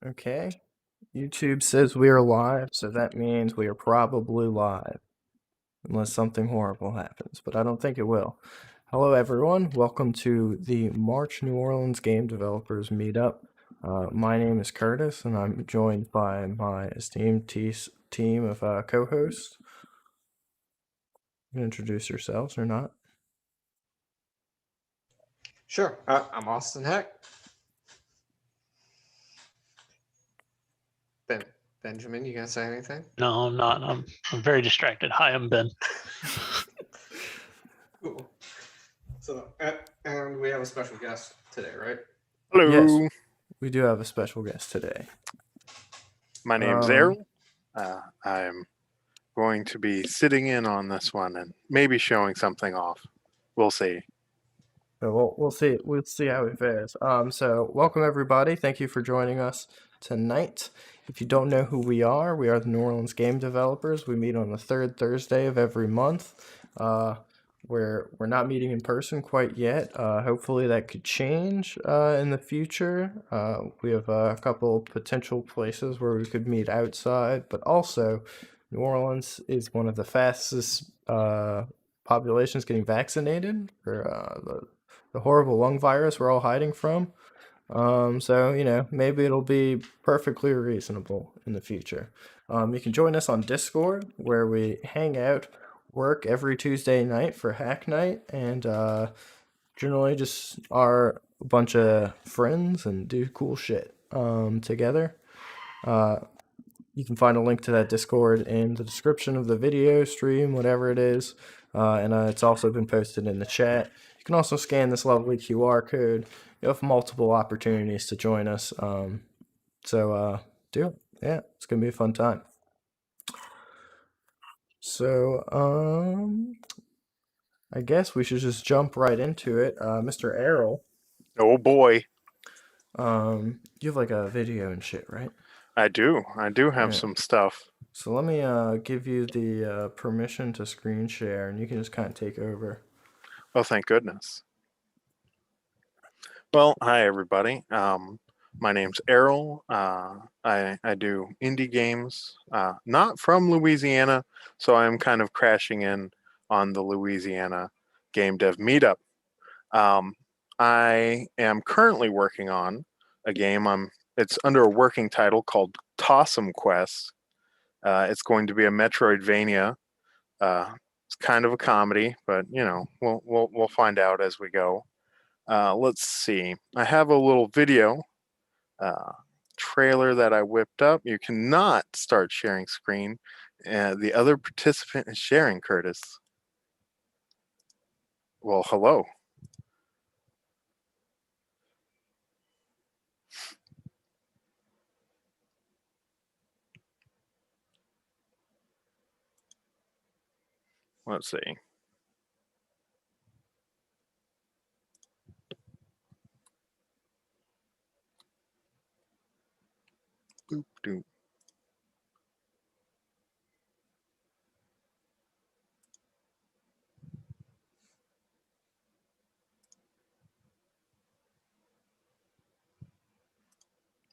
Okay. YouTube says we are live, so that means we are probably live, unless something horrible happens, but I don't think it will. Hello, everyone. Welcome to the March New Orleans Game Developers Meetup. My name is Curtis, and I'm joined by my esteemed team of co-hosts. You can introduce yourselves or not? Sure. I'm Austin Heck. Benjamin, you gonna say anything? No, I'm not. I'm very distracted. Hi, I'm Ben. Cool. So, and we have a special guest today, right? Hello. Yes, we do have a special guest today. My name's Errol. I'm going to be sitting in on this one and maybe showing something off. We'll see. So we'll see. We'll see how it fares. So welcome everybody. Thank you for joining us tonight. If you don't know who we are the New Orleans Game Developers. We meet on the third Thursday of every month. We're not meeting in person quite yet. Hopefully that could change in the future. We have a couple potential places where we could meet outside, but also New Orleans is one of the fastest populations getting vaccinated for the horrible lung virus we're all hiding from. So, maybe it'll be perfectly reasonable in the future. You can join us on Discord, where we hang out, work every Tuesday night for Hack Night, and generally just are a bunch of friends and do cool shit together. You can find a link to that Discord in the description of the video stream, whatever it is. And it's also been posted in the chat. You can also scan this lovely QR code. You have multiple opportunities to join us. So do it. Yeah, it's going to be a fun time. So I guess we should just jump right into it. Mr. Errol. Oh boy. You have like a video and shit, right? I do have some stuff. So let me give you the permission to screen share, and you can just kind of take over. Oh, thank goodness. Well, hi everybody. My name's Errol. I do indie games, not from Louisiana, so I'm kind of crashing in on the Louisiana Game Dev Meetup. I am currently working on a game. It's under a working title called Toss'em Quest. It's going to be a Metroidvania. It's kind of a comedy, but we'll find out as we go. Let's see. I have a little video trailer that I whipped up. You cannot start sharing screen. The other participant is sharing, Curtis. Well, hello. Let's see. Boop doop.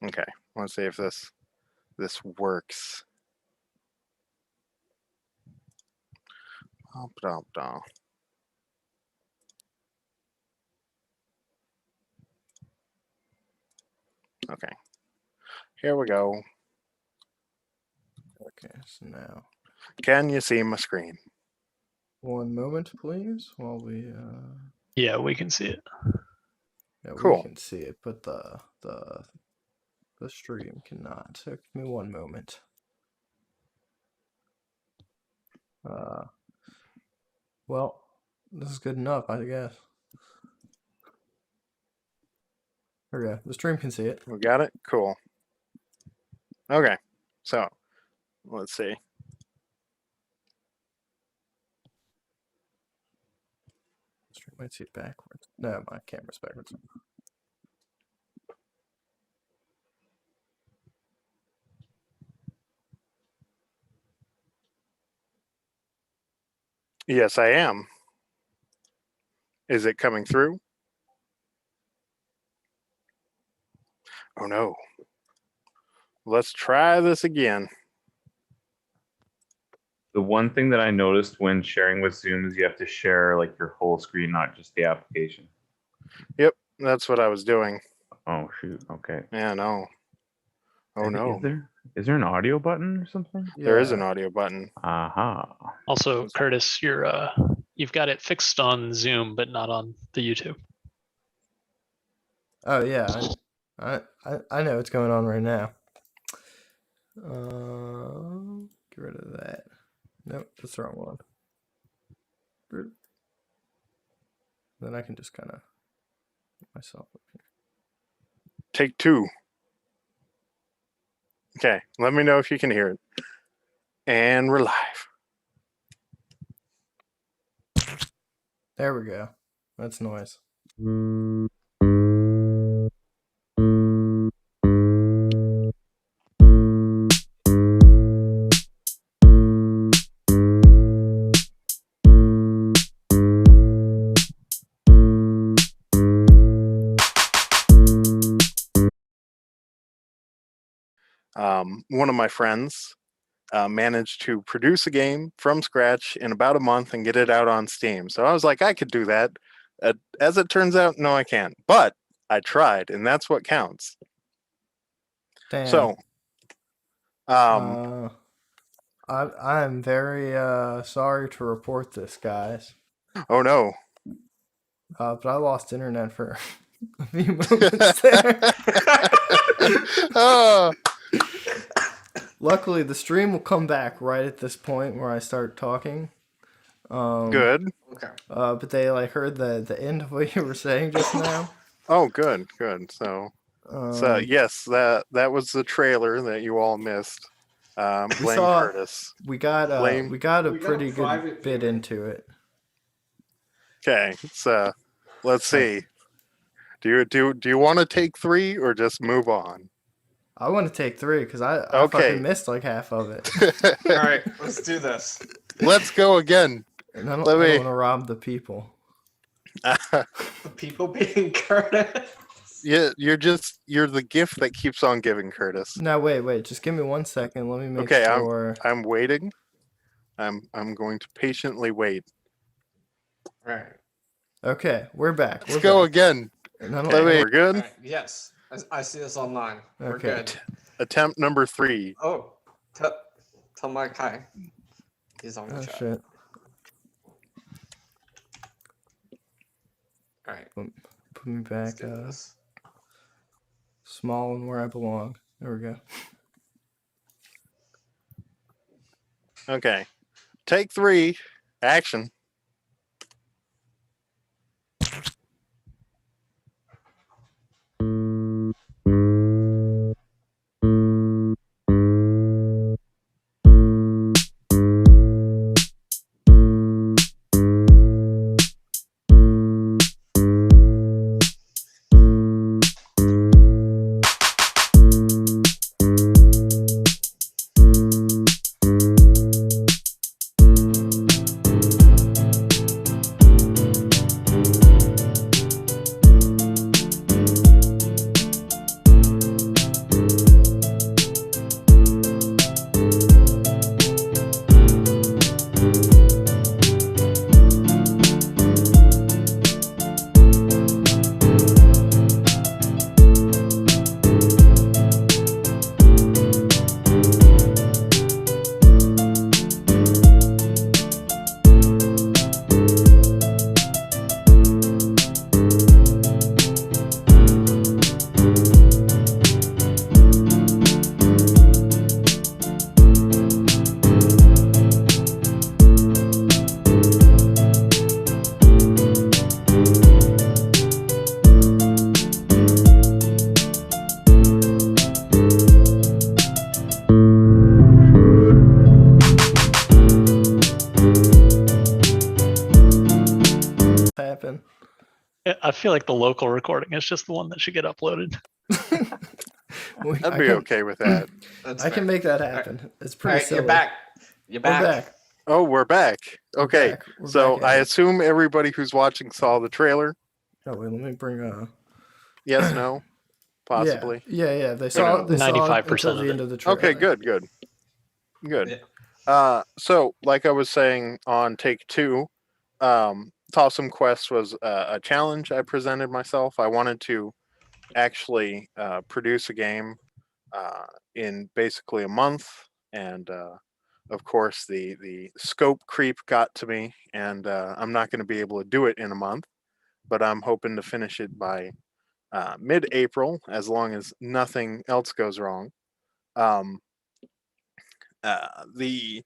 Okay, let's see if this works. Okay, here we go. Okay, so now. Can you see my screen? One moment, please, while we. Yeah, we can see it. Yeah, Cool. We can see it, but the stream cannot. So give me one moment. Well, this is good enough, I guess. Okay, the stream can see it. We got it? Cool. Okay, so let's see. The stream might see it backwards. No, my camera's backwards. Yes, I am. Is it coming through? Oh no. let's try this again. The one thing that I noticed when sharing with Zoom is you have to share like your whole screen, not just the application. Yep, that's what I was doing. Oh shoot. Okay. Yeah, no. Oh Is no. there an audio button or something? There is Yeah. an audio button. Aha. Also, Curtis, you've got it fixed on Zoom, but not on the YouTube. Oh yeah, I know what's going on right now. Get rid of that. Nope, that's the wrong one. Then I can just kind of put myself up here. Take 2. Okay, let me know if you can hear it. And we're live. There we go. That's noise. One of my friends managed to produce a game from scratch in about a month and get it out on Steam. So I was like, I could do that. As it turns out, no, I can't. But I tried, and that's what counts. Damn. So, I'm very sorry to report this, guys. oh no. But I lost internet for a few moments there. Oh, Luckily, the stream will come back right at this point where I start talking. good. Okay. But they heard the end of what you were saying just now. Oh, good. So yes, that was the trailer that you all missed. Blame Curtis. We got a Blame- pretty private good bit viewer. into it. Okay, so let's see. Do you want to take 3 or just move on? I want to take 3 because I Okay. fucking missed like half of it. All right, let's do this. Let's go again. And I don't, Let me- want to rob the people. The people being Curtis. Yeah, you're the gift that keeps on giving, Curtis. No, wait. Just give me 1 second. Let me make Okay, sure. I'm waiting. I'm going to patiently wait. All right. Okay, we're back. Let's go again. And I don't- Let me- We're good. All right. Yes, I see this online. We're Okay. good. Attempt number 3. Oh, tell Mike hi. He's on the Oh chat. shit. All right. Put me Let's back do this. small and where I belong. There we go. Okay. Take 3. Action. Happen. I feel like the local recording is just the one that should get uploaded. I'd be okay with that. That's I can fair. make that happen. It's All pretty right, silly. you're back. You're We're back. back. Oh, we're back. We're Okay. back. We're So back I at it. assume everybody who's watching saw the trailer. Oh wait, let me bring Yes, no. possibly. Yeah. They saw no. it 95% until of the it. end of the trailer. Okay, good. Yeah. So like I was saying on take 2, Tossum Quest was a challenge I presented myself. I wanted to actually produce a game in basically a month, and of course the scope creep got to me, and I'm not going to be able to do it in a month, but I'm hoping to finish it by mid-April, as long as nothing else goes wrong. Um, the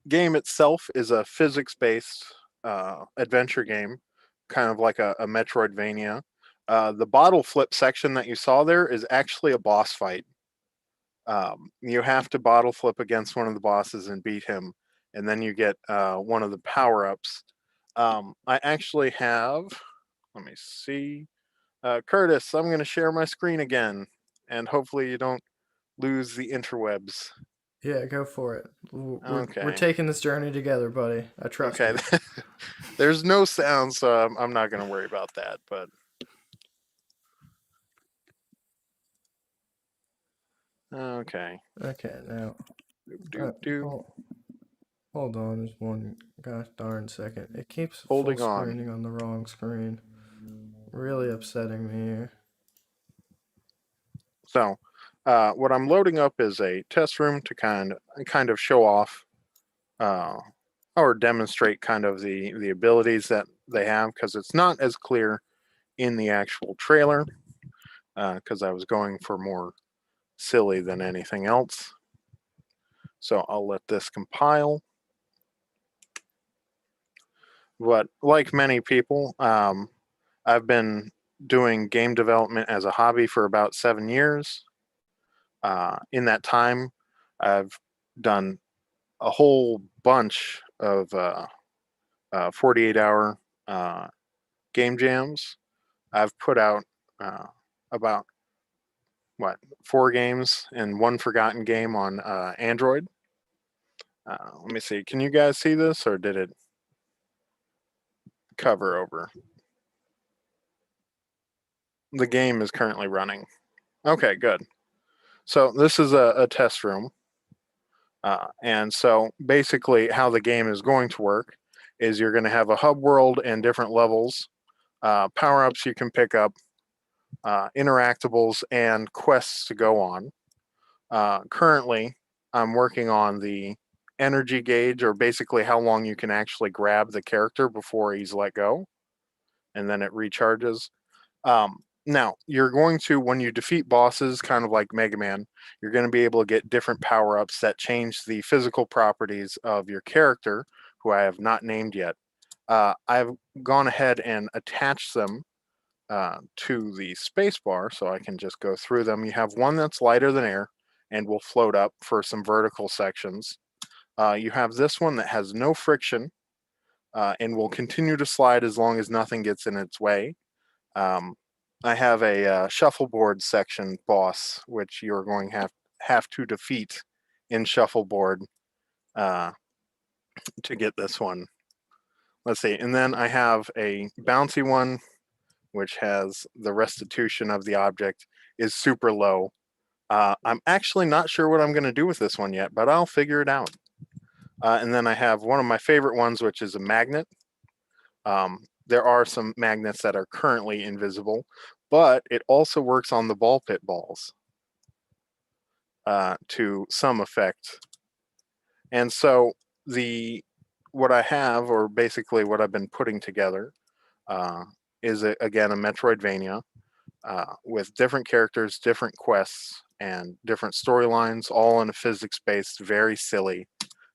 game itself is a physics-based adventure game, kind of like a Metroidvania. The bottle flip section that you saw there is actually a boss fight. You have to bottle flip against one of the bosses and beat him, and then you get one of the power-ups. I actually have, let me see, Curtis, I'm going to share my screen again, and hopefully you don't lose the interwebs. Yeah, go for it. We're Okay. taking this journey together, buddy. I trust Okay. you. There's no sound, so I'm not going to worry about that. But okay. Okay, now. Do. Hold on, there's one gosh darn second. It keeps Holding full on. screening on the wrong screen. Really upsetting me here. So, what I'm loading up is a test room to kind of show off, or demonstrate kind of the abilities that they have, because it's not as clear in the actual trailer, because I was going for more silly than anything else. So I'll let this compile. But like many people, I've been doing game development as a hobby for about 7 years. In that time, I've done a whole bunch of 48-hour game jams. I've put out about 4 games and 1 forgotten game on Android. Let me see. Can you guys see this, or did it cover over? The game is currently running. Okay, good. So this is a test room. And so basically how the game is going to work is you're going to have a hub world and different levels, power-ups you can pick up, interactables, and quests to go on. Currently, I'm working on the energy gauge, or basically how long you can actually grab the character before he's let go, and then it recharges. Now, you're going to, when you defeat bosses, kind of like Mega Man, you're going to be able to get different power-ups that change the physical properties of your character, who I have not named yet. I've gone ahead and attached them to the spacebar, so I can just go through them. You have one that's lighter than air and will float up for some vertical sections. You have this one that has no friction and will continue to slide as long as nothing gets in its way. I have a shuffleboard section boss, which you're going to have to defeat in shuffleboard to get this one. Let's see. And then I have a bouncy one, which has the restitution of the object is super low. I'm actually not sure what I'm going to do with this one yet, but I'll figure it out. And then I have one of my favorite ones, which is a magnet. There are some magnets that are currently invisible, but it also works on the ball pit balls to some effect. And so what I have, or basically what I've been putting together, is again a Metroidvania with different characters, different quests, and different storylines, all in a physics-based, very silly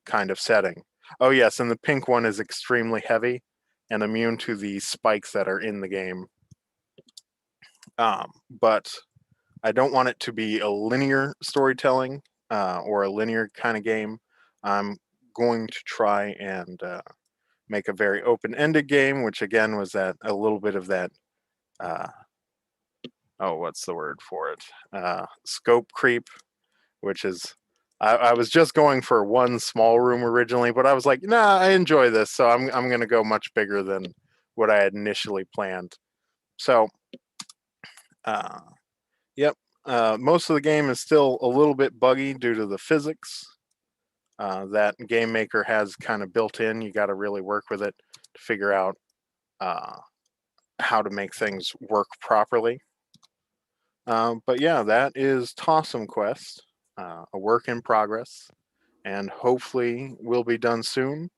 kind of setting. Oh yes, and the pink one is extremely heavy and immune to the spikes that are in the game. But I don't want it to be a linear storytelling or a linear kind of game. I'm going to try and make a very open-ended game, which again was a little bit of that, what's the word for it? Scope creep, which is, I was just going for one small room originally, but I was like, nah, I enjoy this, so I'm going to go much bigger than what I had initially planned. So, yep, most of the game is still a little bit buggy due to the physics that Game Maker has kind of built in. You got to really work with it to figure out how to make things work properly. But yeah, that is Tossum Quest, a work in progress, and hopefully will be done soon.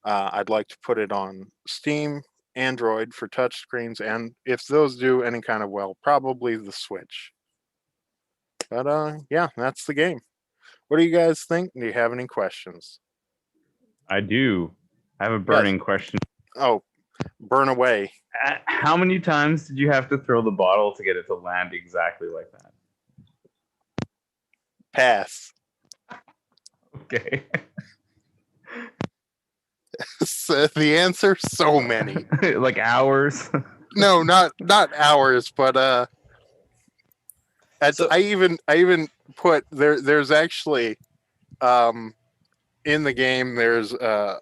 I'd like to put it on Steam, Android for touchscreens, and if those do any kind of well, probably the Switch. But yeah, that's the game. What do you guys think? Do you have any questions? I do. I have a burning question. Oh, burn away. How many times did you have to throw the bottle to get it to land exactly like that? Pass. Okay. So the answer, so many. Like hours. No, not hours, but I even put there's actually in the game there's a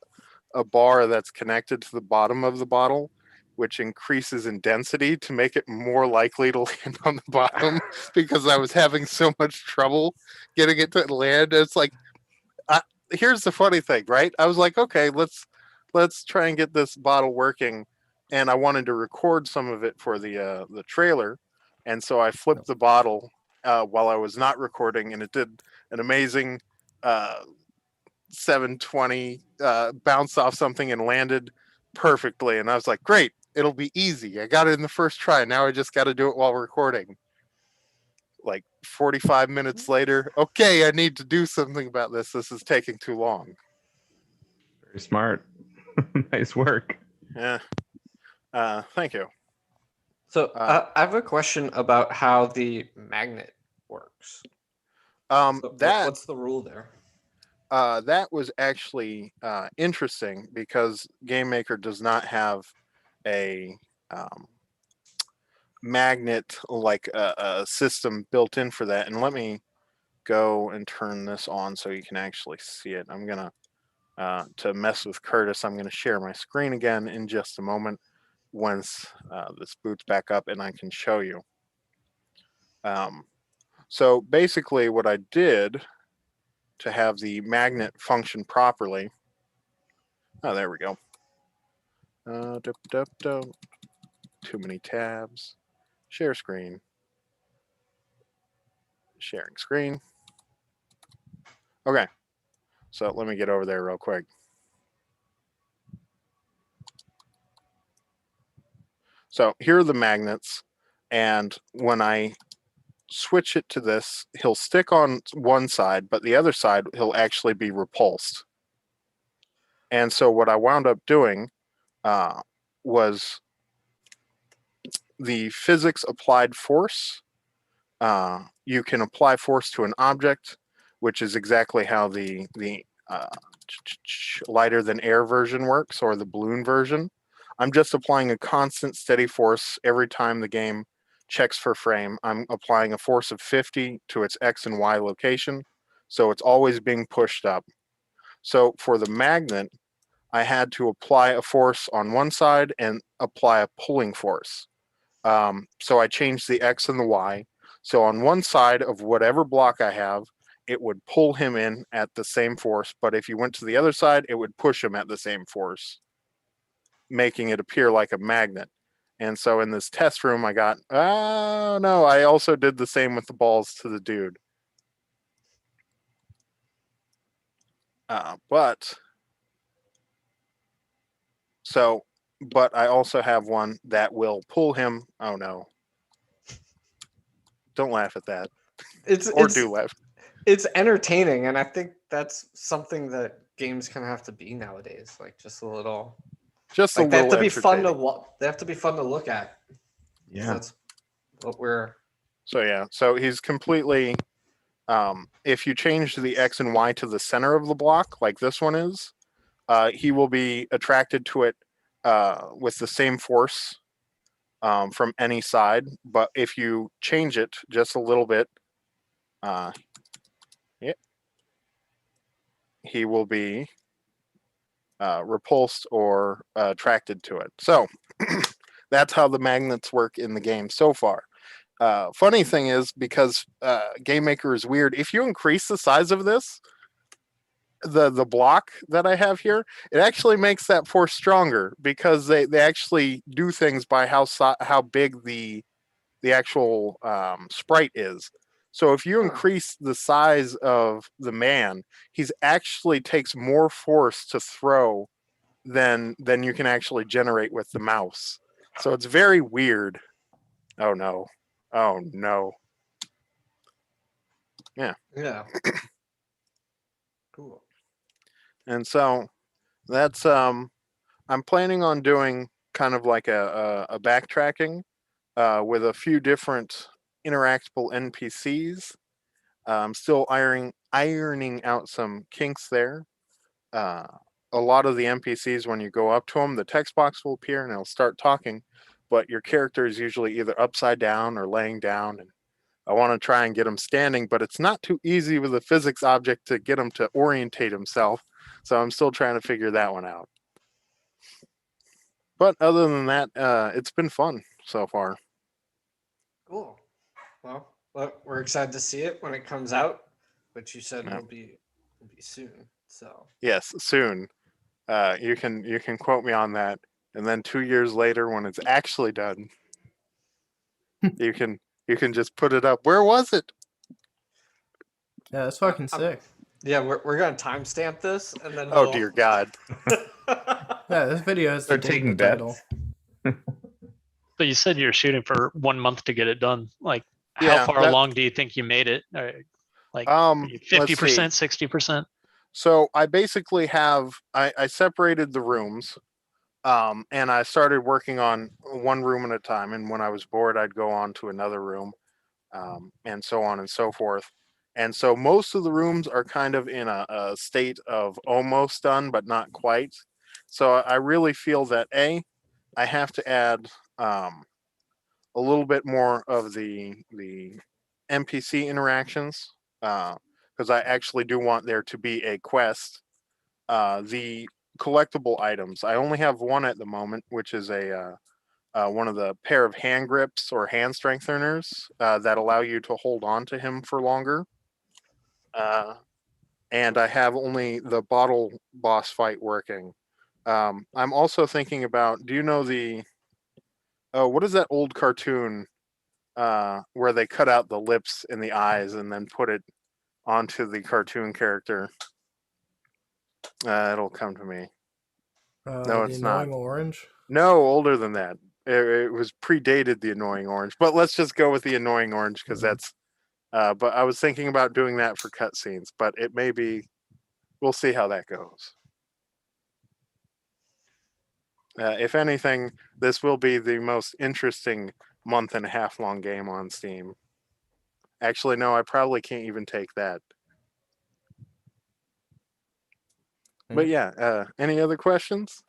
bar that's connected to the bottom of the bottle, which increases in density to make it more likely to land on the bottom because I was having so much trouble getting it to land. It's like, here's the funny thing, right? I was like, okay, let's try and get this bottle working, and I wanted to record some of it for the trailer, and so I flipped the bottle while I was not recording, and it did an amazing 720 bounce off something and landed perfectly, and I was like, great, it'll be easy. I got it in the first try. Now I just got to do it while recording. Like 45 minutes later, okay, I need to do something about this. This is taking too long. Very smart. Nice work. Yeah. Thank you. So I have a question about how the magnet works. So what's the rule there? That was actually interesting because Game Maker does not have a magnet like a system built in for that. And let me go and turn this on so you can actually see it. I'm gonna to mess with Curtis, I'm gonna share my screen again in just a moment once this boots back up and I can show you. So basically what I did to have the magnet function properly, oh, there we go. Too many tabs. Share screen. Sharing screen. Okay, so let me get over there real quick. So here are the magnets, and when I switch it to this, he'll stick on one side, but the other side he'll actually be repulsed. And so what I wound up doing was the physics applied force. You can apply force to an object, which is exactly how the lighter than air version works, or the balloon version. I'm just applying a constant steady force every time the game checks for frame. I'm applying a force of 50 to its X and Y location, so it's always being pushed up. So for the magnet, I had to apply a force on one side and apply a pulling force. So I changed the X and the Y. So on one side of whatever block I have, it would pull him in at the same force, but if you went to the other side, it would push him at the same force, making it appear like a magnet. And so in this test room, I got, oh no, I also did the same with the balls to the dude. But I also have one that will pull him. Oh no. Don't laugh at that. Do laugh. It's entertaining, and I think that's something that games kind of have to be nowadays. Like just a little. Just like a they little. have to be fun to They have to be fun to look at. Yeah. That's what we're. So yeah. So he's completely. If you change the X and Y to the center of the block, like this one is, he will be attracted to it with the same force from any side. But if you change it just a little bit, he will be repulsed or attracted to it. So that's how the magnets work in the game so far. funny thing is, because Game Maker is weird, if you increase the size of this, the block that I have here, it actually makes that force stronger, because they actually do things by how big the actual sprite is. So if you increase the size of the man, he's actually takes more force to throw than you can actually generate with the mouse. So it's very weird. Oh no. Oh no. Yeah. Cool. And so that's I'm planning on doing kind of like a backtracking with a few different interactable NPCs. I'm still ironing out some kinks there. A lot of the NPCs, when you go up to them, the text box will appear and it'll start talking, but your character is usually either upside down or laying down. And I want to try and get him standing, but it's not too easy with a physics object to get him to orientate himself. So I'm still trying to figure that one out. But other than that, it's been fun so far. Cool. Well, we're excited to see it when it comes out, which you said will be soon. So yes, soon. You can quote me on that, and then 2 years later, when it's actually done, you can just put it up. Where was it? Yeah, that's fucking sick. Yeah, we're gonna timestamp this, and then Oh dear God! Yeah, this video has They're the date, taking the title. bets. But you said you're shooting for 1 month to get it done. Like, how Yeah, far along do you think you made it? Like, let's see. 50%, 60%? So I basically have I separated the rooms, and I started working on one room at a time. And when I was bored, I'd go on to another room, and so on and so forth. And so most of the rooms are kind of in a state of almost done, but not quite. So I really feel that I have to add a little bit more of the NPC interactions, because I actually do want there to be a quest. The collectible items, I only have one at the moment, which is a one of the pair of hand grips or hand strengtheners that allow you to hold on to him for longer. And I have only the bottle boss fight working. I'm also thinking about, do you know what is that old cartoon where they cut out the lips and the eyes and then put it onto the cartoon character? It'll come to me. No, it's not. Annoying Orange? No, older than that. It was predated the Annoying Orange, but let's just go with the Annoying Orange because that's. But I was thinking about doing that for cutscenes, but it may be. We'll see how that goes. If anything, this will be the most interesting month and a half long game on Steam. Actually, no, I probably can't even take that. But yeah, any other questions?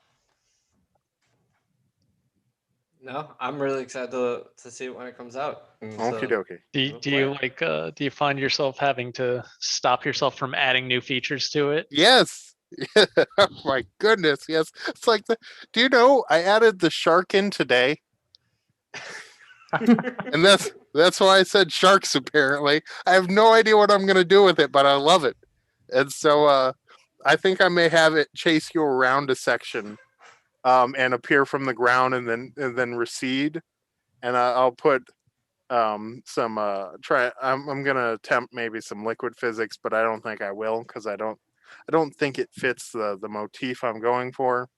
No, I'm really excited to see it when it comes out. Okie dokie. Do you find yourself having to stop yourself from adding new features to it? Yes. Oh my goodness, yes. It's like do you know I added the shark in today? And that's why I said sharks, apparently. I have no idea what I'm gonna do with it, but I love it. And so I think I may have it chase you around a section, and appear from the ground and then recede. And I'll put I'm gonna attempt maybe some liquid physics, but I don't think I will, because I don't think it fits the motif I'm going for.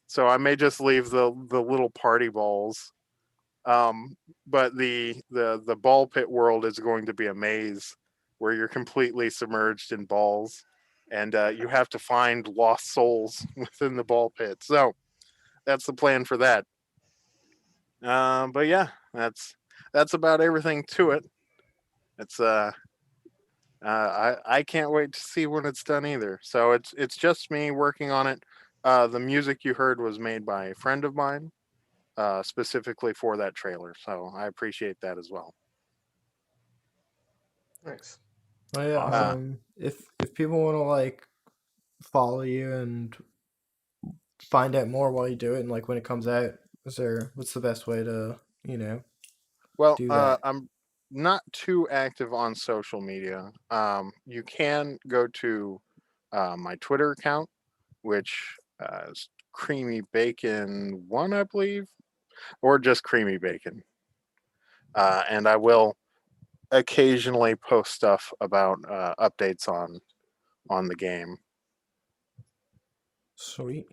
So I may just leave the little party balls. But the ball pit world is going to be a maze where you're completely submerged in balls, and you have to find lost souls within the ball pit. So that's the plan for that. But yeah, that's about everything to it. It's I can't wait to see when it's done either. So it's just me working on it. The music you heard was made by a friend of mine, specifically for that trailer. So I appreciate that as well. Thanks. Oh yeah. Awesome. If people want to like follow you and find out more while you do it, and like when it comes out, what's the best way to Well, do that? not too active on social media. You can go to my Twitter account, which is Creamy Bacon 1, I believe, or just Creamy Bacon. And I will occasionally post stuff about updates on the game. Sweet.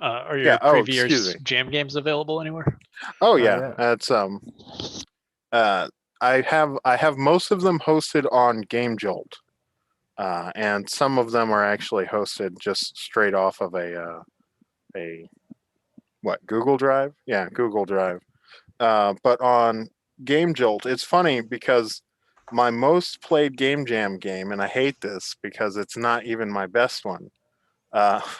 Are your Yeah, oh, excuse previous me. jam games available anywhere? Oh yeah. yeah, that's I have most of them hosted on Game Jolt, and some of them are actually hosted just straight off of a what, Google Drive? Yeah, Google Drive. But on Game Jolt, it's funny because my most played Game Jam game, and I hate this because it's not even my best one,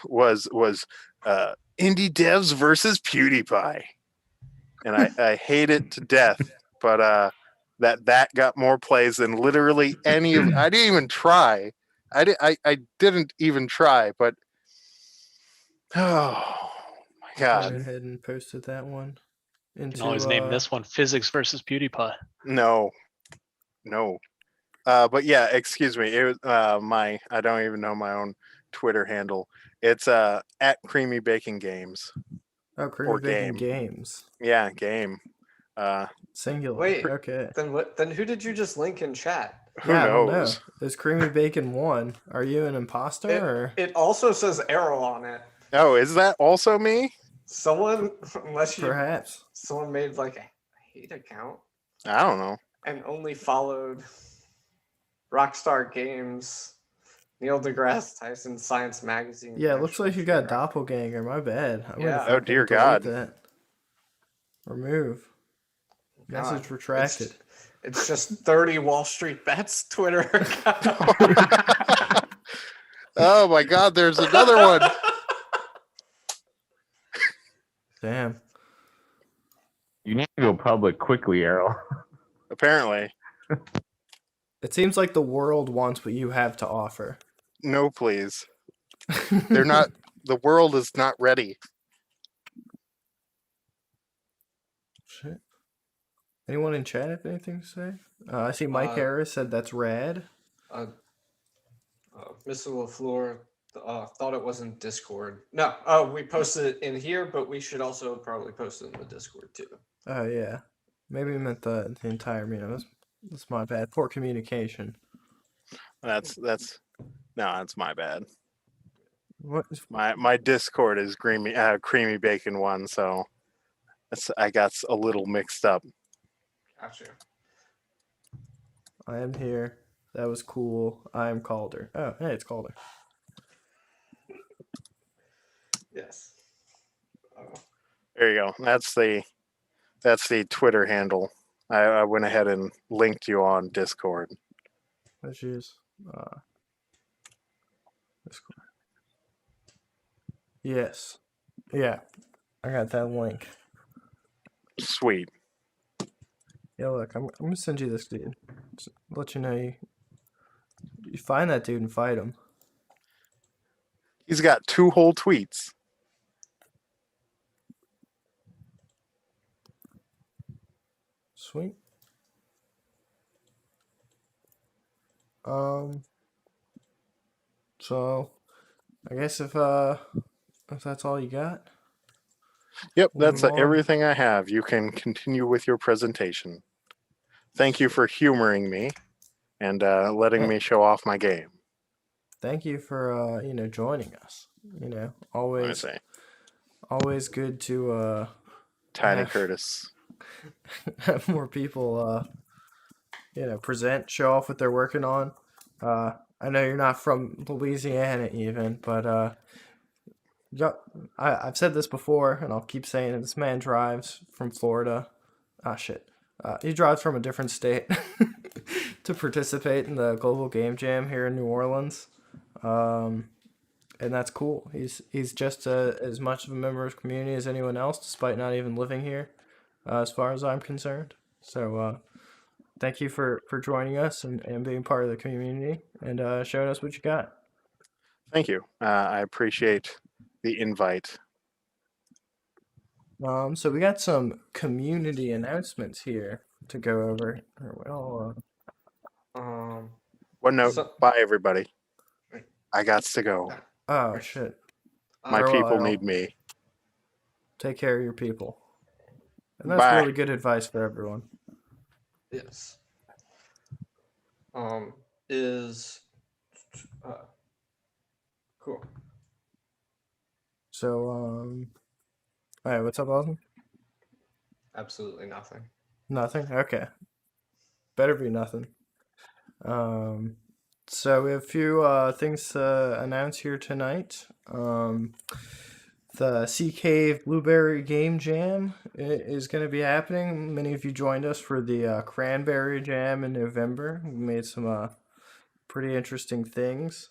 was Indie Devs versus PewDiePie, and I hate it to death. But that got more plays than literally any of. I didn't even try. I didn't even try, but oh my I god, went ahead and posted that one You into can always name this one Physics versus PewDiePie. no. But yeah, excuse me. It was my, I don't even know my own Twitter handle. It's at Creamy Bacon Games Creamy or Bacon Game. Games. Yeah, Game. Singular. Wait, Okay. then what? Then who did you just link in chat? Who Yeah, I don't know. knows? Is Creamy Bacon 1? Are you an imposter or? It also says Errol on it. Oh, is that also me? Someone, unless you, Perhaps. someone made like a hate account I don't know. and only followed Rockstar Games, Neil deGrasse Tyson, Science Magazine. Yeah, it looks National like you got Geographic. doppelganger. My bad. I'm Yeah. gonna Oh, fucking dear delete God. that. Remove. God, Message retracted. It's just 30 Wall Street Bets Twitter account. Oh my God, there's another one. Damn. You need to go public quickly, Errol. Apparently, It seems like the world wants what you have to offer. no, please. They're not. The world is not ready. Shit. Anyone in chat have anything to say? I see Mike Harris said that's rad. Mr. LaFleur thought it was in Discord. No, we posted it in here, but we should also probably post it in the Discord too. Oh yeah. Maybe I meant the entire meetup. That's my bad. Poor communication. That's my bad. What? My Discord is Creamy Bacon 1, so I got a little mixed up. Gotcha. I am here. That was cool. I am Calder. Oh, hey, it's Calder. Yes. There you go. That's the Twitter handle. I went ahead and linked you on Discord. Let's use Discord. Yes. Yeah. I got that link. Sweet. Yeah, look, I'm gonna send you this dude. Just let you know you find that dude and fight him. He's got 2 whole tweets. Sweet. So I guess if that's all you got. Yep, We'll that's move on. everything I have. You can continue with your presentation. Thank you for humoring me and letting me show off my game. Thank you for joining us. I Always say, good to Tiny have- Curtis. have more people present, show off what they're working on. I know you're not from Louisiana even, but I've said this before and I'll keep saying it. This man drives from Florida. He drives from a different state to participate in the Global Game Jam here in New Orleans. And that's cool. He's just as much of a member of the community as anyone else, despite not even living here, as far as I'm concerned. So thank you for joining us and being part of the community and showing us what you got. Thank you. I appreciate the invite. So we got some community announcements here to go over. Well, One note. So, Bye, everybody. I got to go. oh shit. My Farewell, people Errol. need me. Take care of your people. And that's Bye. really good advice for everyone. yes. Is cool. So, all right, what's up, Austin? Absolutely nothing. Nothing? Okay. Better be nothing. So we have a few things to announce here tonight. The Sea Cave Blueberry Game Jam is going to be happening. Many of you joined us for the Cranberry Jam in November. We made some pretty interesting things.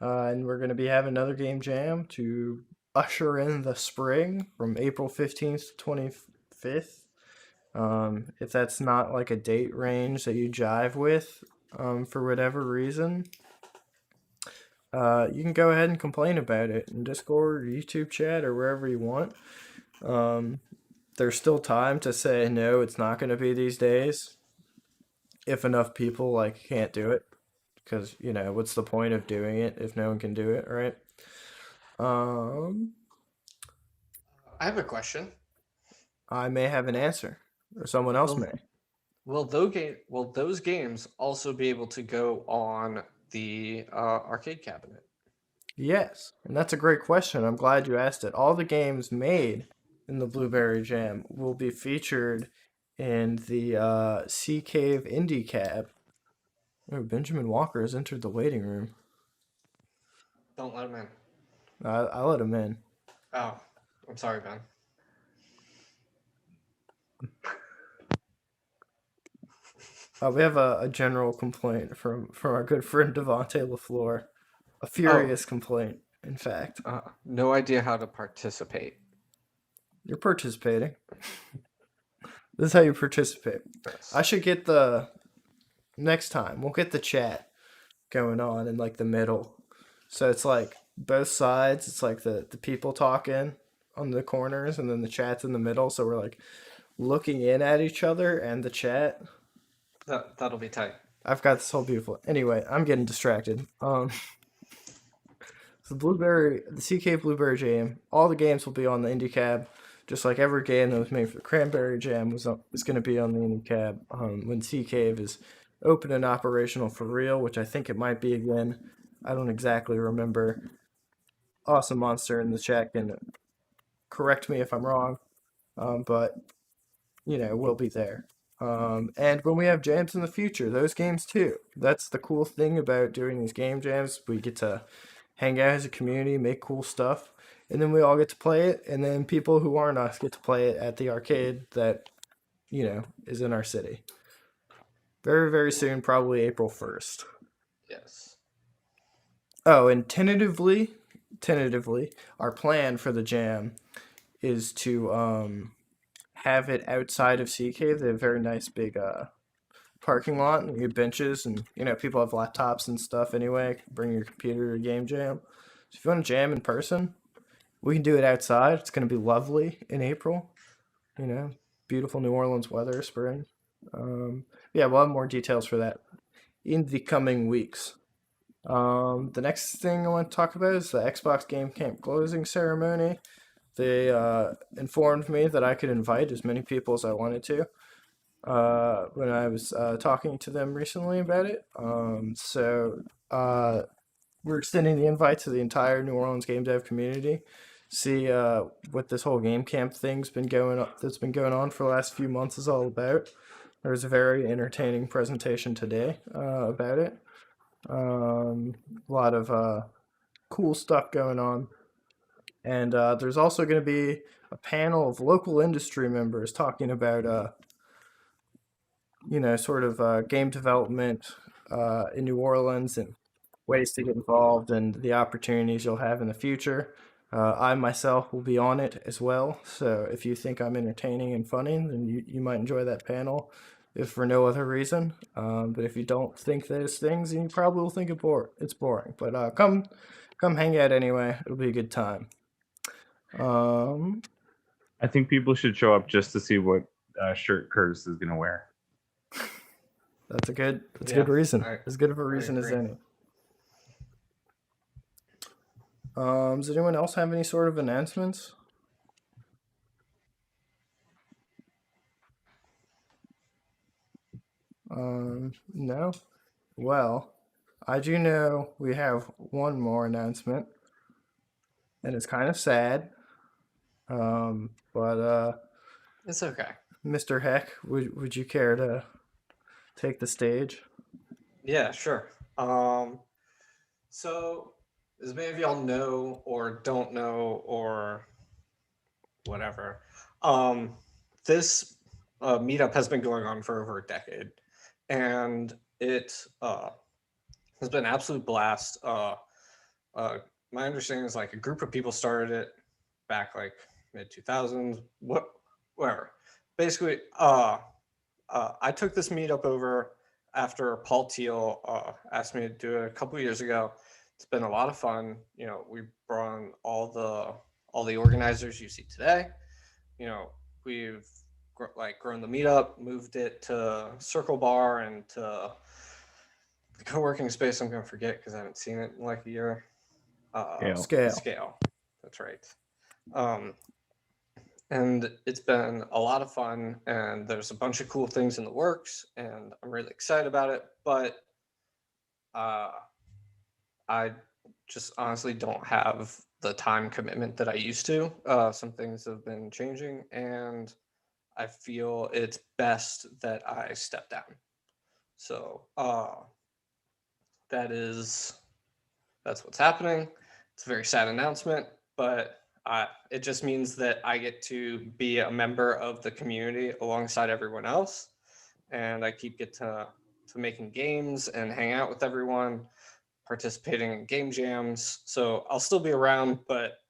And we're going to be having another game jam to usher in the spring from April 15th to 25th. If that's not like a date range that you jive with, for whatever reason, you can go ahead and complain about it in Discord, or YouTube chat, or wherever you want. There's still time to say no, it's not going to be these days. If enough people like can't do it, because what's the point of doing it if no one can do it, right? I have a question. I may have an answer, or someone else Well, may. Will those games also be able to go on the arcade cabinet? Yes, and that's a great question. I'm glad you asked it. All the games made in the Blueberry Jam will be featured in the Sea Cave Indie Cab. Oh, Benjamin Walker has entered the waiting room. Don't let them in. I let him in. Oh, I'm sorry, Ben. We have a general complaint from our good friend Devontae LaFleur. A furious complaint, in fact. No idea how to participate. You're participating. This is how you participate. Yes. I should get next time, we'll get the chat going on in like the middle. So it's like both sides, it's like the people talking on the corners and then the chat's in the middle. So we're like looking in at each other and the chat. That'll be tight. I've got this whole beautiful. Anyway, I'm getting distracted. So the CK Blueberry Jam, all the games will be on the Indie Cab, just like every game that was made for the Cranberry Jam is going to be on the Indie Cab when Sea Cave is open and operational for real, which I think it might be again. I don't exactly remember. Awesome Monster in the chat can correct me if I'm wrong, but we'll be there. And when we have jams in the future, those games too. That's the cool thing about doing these game jams. We get to hang out as a community, make cool stuff, and then we all get to play it. And then people who aren't us get to play it at the arcade that is in our city. Very, very soon, probably April 1st. Yes. Oh, and tentatively, our plan for the jam is to have it outside of Sea Cave. They have a very nice big parking lot and you have benches and people have laptops and stuff anyway. Bring your computer to a game jam. So if you want to jam in person, we can do it outside. It's going to be lovely in April. Beautiful New Orleans weather, spring. Yeah, we'll have more details for that in the coming weeks. The next thing I want to talk about is the Xbox Game Camp closing ceremony. They informed me that I could invite as many people as I wanted to when I was talking to them recently about it. So we're extending the invite to the entire New Orleans game dev community. See what this whole game camp thing's been going on, that's been going on for the last few months is all about. There was a very entertaining presentation today about it. A lot of cool stuff going on. And there's also going to be a panel of local industry members talking about, sort of game development in New Orleans and ways to get involved and the opportunities you'll have in the future. I myself will be on it as well. So if you think I'm entertaining and funny, then you might enjoy that panel, if for no other reason. But if you don't think those things, then you probably will think it's boring. But come hang out anyway. It'll be a good time. I think people should show up just to see what shirt Curtis is gonna wear. That's a good Yeah, reason. I- As good of a reason as agree. any. Does anyone else have any sort of announcements? No. Well, I do know we have one more announcement, and it's kind of sad. But It's okay. Mr. Heck, would you care to take the stage? Yeah, sure. So as many of y'all know or don't know or whatever, this meetup has been going on for over a decade, and it has been an absolute blast. My understanding is like a group of people started it back like mid 2000s, whatever. Basically, I took this meetup over after Paul Teal asked me to do it a couple years ago. It's been a lot of fun. You know, we brought on all the organizers you see today. You know, we've grown the meetup, moved it to Circle Bar and to the co-working space. I'm gonna forget because I haven't seen it in like a year. Scale. Scale. That's right. And it's been a lot of fun, and there's a bunch of cool things in the works, and I'm really excited about it. But I just honestly don't have the time commitment that I used to. Some things have been changing, and I feel it's best that I step down. So that's what's happening. It's a very sad announcement, but it just means that I get to be a member of the community alongside everyone else, and I get to making games and hang out with everyone, participating in game jams. So I'll still be around, but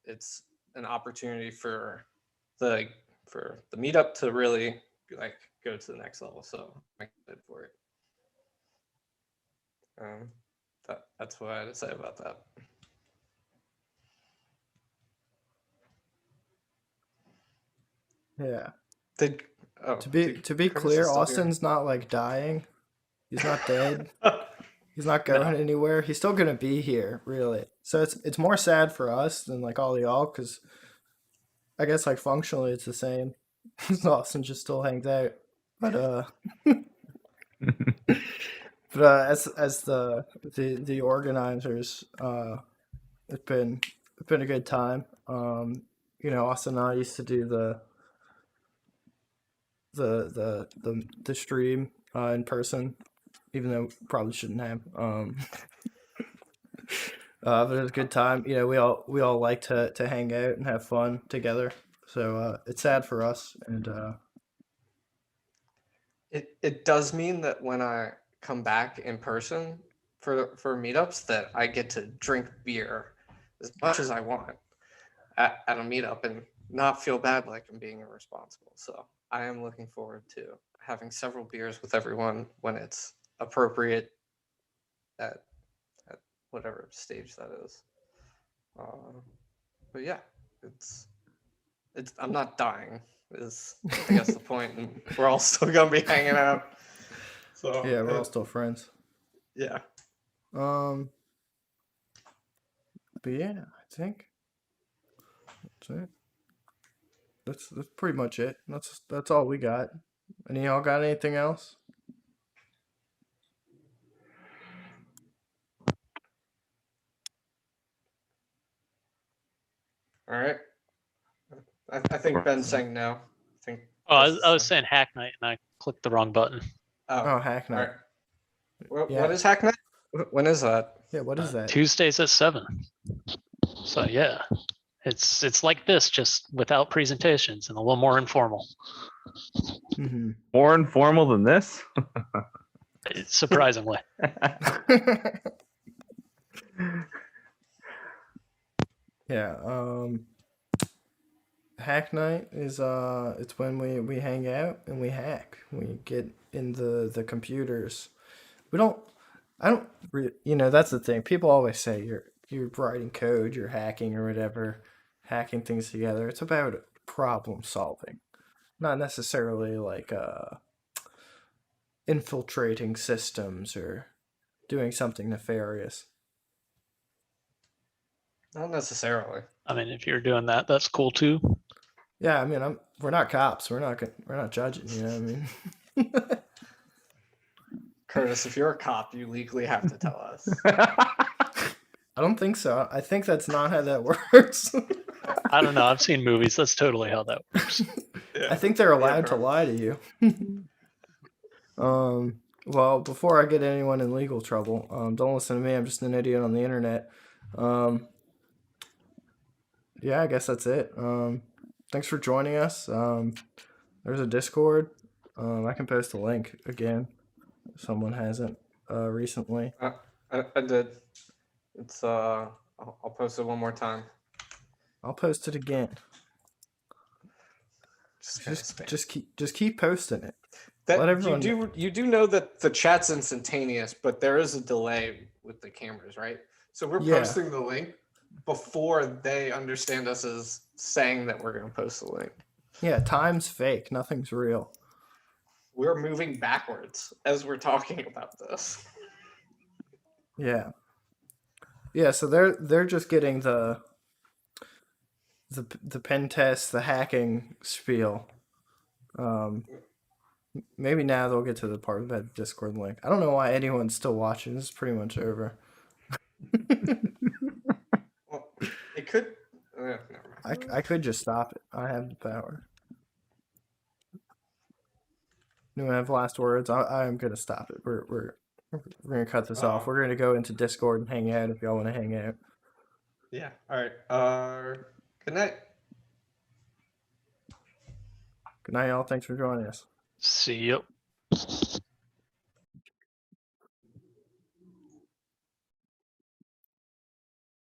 it's an opportunity for the meetup to really like go to the next level. So I'm excited for it. That's what I had to say about that. Yeah. Did To be Curtis clear, is still here? Austin's not like dying. He's not dead. He's not going anywhere. He's still gonna be here, really. So it's more sad for us than like all y'all, because I guess like functionally it's the same. Austin just still hangs out, but as the organizers, it's been a good time. You know, Austin and I used to do the stream in person, even though probably shouldn't have. But it was a good time. You know, we all like to hang out and have fun together. So it's sad for us, and It does mean that when I come back in person for meetups, that I get to drink beer as much as I want at a meetup and not feel bad like I'm being irresponsible. So I am looking forward to having several beers with everyone when it's appropriate at whatever stage that is. But yeah, it's I'm not dying is I guess the point, and we're all still gonna be hanging out. So yeah, we're all still friends. yeah. But yeah, I think that's it. That's pretty much it. That's all we got. Any of y'all got anything else? All right. I think Ben's saying no. I think. Oh, I Chris was, is I was saying- saying hack night and I clicked the wrong button. Oh, hack all night. right. Yeah. What is hack night? When is that? Yeah, what is that? Tuesdays at 7. So yeah, it's like this, just without presentations and a little more informal. Mm-hmm. More informal than this? Surprisingly. Yeah, hack night is it's when we hang out and we hack. We get in the computers. You know, that's the thing. People always say you're writing code, you're hacking or whatever. hacking things together. It's about problem solving, not necessarily like infiltrating systems or doing something nefarious. Not necessarily. I mean, if you're doing that, that's cool too. Yeah, I mean, we're not cops. We're not judging. You know what I mean? Curtis, if you're a cop, you legally have to tell us. I don't think so. I think that's not how that works. I don't know. I've seen movies. That's totally how that works. I think they're allowed to lie to you. Well, before I get anyone in legal trouble, don't listen to me. I'm just an idiot on the internet. Yeah, I guess that's it. Thanks for joining us. There's a Discord. I can post a link again if someone hasn't recently. I did. It's I'll post it one more time. I'll post it again. Just keep posting it. That let everyone you do know that the chat's instantaneous, but there is a delay with the cameras, right? So we're posting the link before they understand us as saying that we're going to post the link. Yeah, time's fake. Nothing's real. We're moving backwards as we're talking about this. Yeah. Yeah, so they're just getting the pen test, the hacking spiel. Maybe now they'll get to the part of that Discord link. I don't know why anyone's still watching. This is pretty much over. Well, it could. Never mind. I could just stop it. I have the power. Anyone have last words? I am gonna stop it. We're gonna cut this off. We're gonna go into Discord and hang out if y'all want to hang out. Yeah. All right. Good night. Good night, y'all. Thanks for joining us. See you.